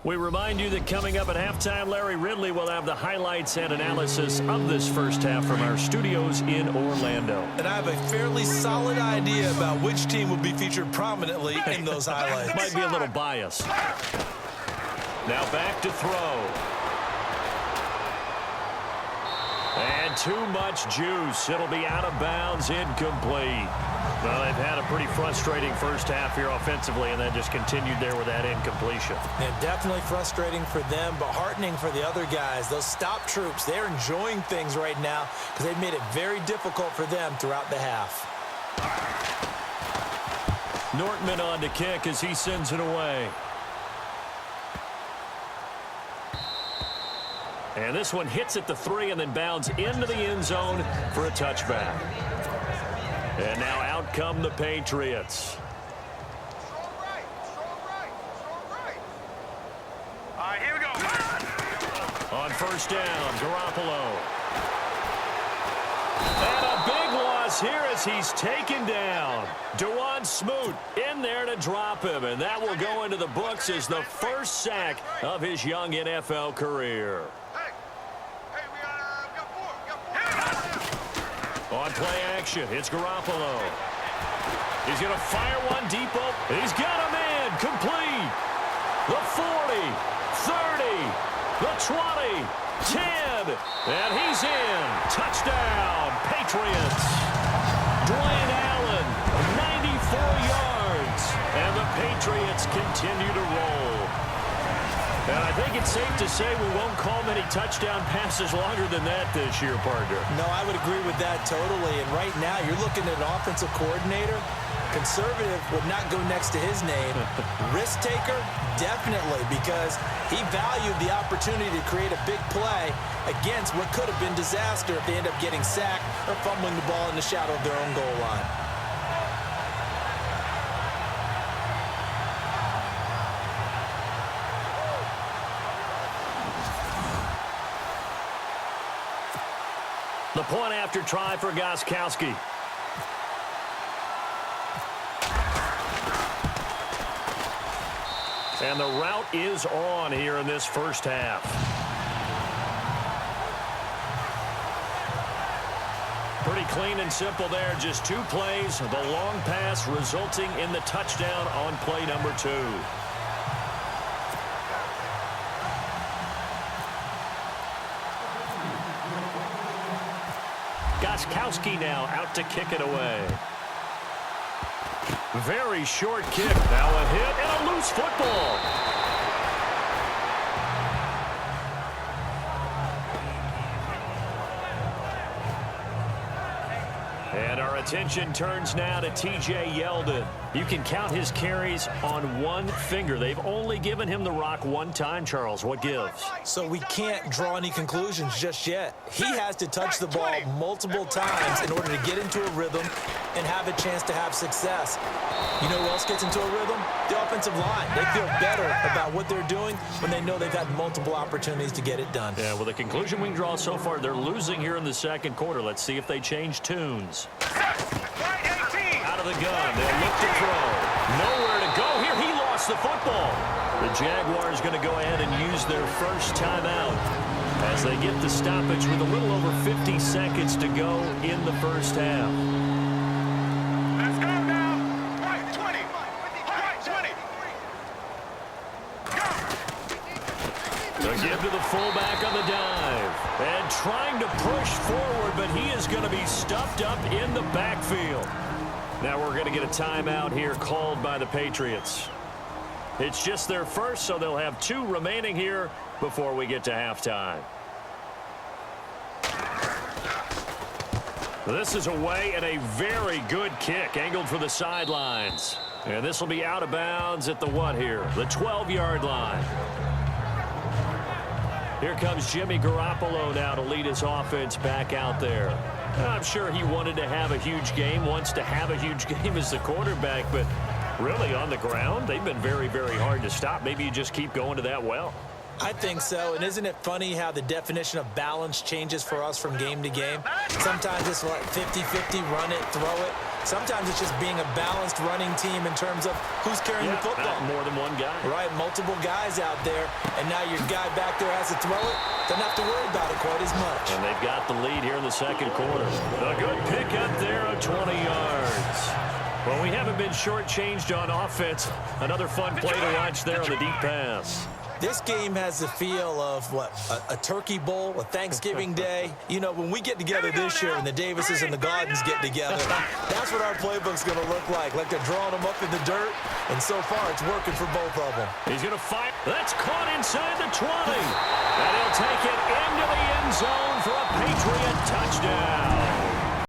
We remind you that coming up at halftime, Larry Ridley will have the highlights and analysis of this first half from our studios in Orlando. And I have a fairly solid idea about which team will be featured prominently in those highlights. Might be a little biased. Now back to throw. And too much juice. It'll be out of bounds, incomplete. Well, they've had a pretty frustrating first half here offensively, and then just continued there with that incompletion. Yeah, definitely frustrating for them, but heartening for the other guys. Those stop troops, they're enjoying things right now because they've made it very difficult for them throughout the half. Nortman on to kick as he sends it away. And this one hits at the 3 and then bounds into the end zone for a touchback. And now out come the Patriots. All right, here we go. On first down, Garoppolo. And a big loss here as he's taken down. Dewan Smoot in there to drop him, and that will go into the books as the first sack of his young NFL career. On play action, it's Garoppolo. He's going to fire one deep open. He's got him in, complete. The 40, 30, the 20, 10, and he's in. Touchdown, Patriots. Dwayne Allen, 94 yards, and the Patriots continue to roll. And I think it's safe to say we won't call many touchdown passes longer than that this year, partner. No, I would agree with that totally. And right now, you're looking at an offensive coordinator. Conservative would not go next to his name. Risk taker, definitely, because he valued the opportunity to create a big play against what could have been disaster if they end up getting sacked or fumbling the ball in the shadow of their own goal line. The point after try for Gostkowski. And the route is on here in this first half. Pretty clean and simple there. Just 2 plays. The long pass resulting in the touchdown on play number 2. Gostkowski now out to kick it away. Very short kick. Now a hit and a loose football. And our attention turns now to T.J. Yeldon. You can count his carries on one finger. They've only given him the rock one time, Charles. What gives? So we can't draw any conclusions just yet. He has to touch the ball multiple times in order to get into a rhythm and have a chance to have success. You know who else gets into a rhythm? The offensive line. They feel better about what they're doing when they know they've had multiple opportunities to get it done. Yeah, well, the conclusion we can draw so far, they're losing here in the second quarter. Let's see if they change tunes. Out of the gun. They'll look to throw. Nowhere to go here. He lost the football. The Jaguars going to go ahead and use their first timeout as they get the stoppage with a little over 50 seconds to go in the first half. Let's go now. Right 20. Right 20. They'll give to the fullback on the dive. And trying to push forward, but he is going to be stuffed up in the backfield. Now we're going to get a timeout here called by the Patriots. It's just their first, so they'll have 2 remaining here before we get to halftime. This is away and a very good kick, angled for the sidelines. And this will be out of bounds at the what here? The 12-yard line. Here comes Jimmy Garoppolo now to lead his offense back out there. I'm sure he wanted to have a huge game, wants to have a huge game as the quarterback, but really on the ground, they've been very, very hard to stop. Maybe you just keep going to that well. I think so, and isn't it funny how the definition of balance changes for us from game to game? Sometimes it's like 50-50, run it, throw it. Sometimes it's just being a balanced running team in terms of who's carrying the football. More than one guy. Right, multiple guys out there, and now your guy back there has to throw it. Doesn't have to worry about it quite as much. And they've got the lead here in the second quarter. A good pickup there of 20 yards. Well, we haven't been shortchanged on offense. Another fun play to watch there on the deep pass. This game has the feel of, what, a turkey bowl, a Thanksgiving day. You know, when we get together this year and the Davises and the Gardens get together, that's what our playbook's going to look like they're drawing them up in the dirt, and so far it's working for both of them. He's going to fire. That's caught inside the 20. And he'll take it into the end zone for a Patriot touchdown.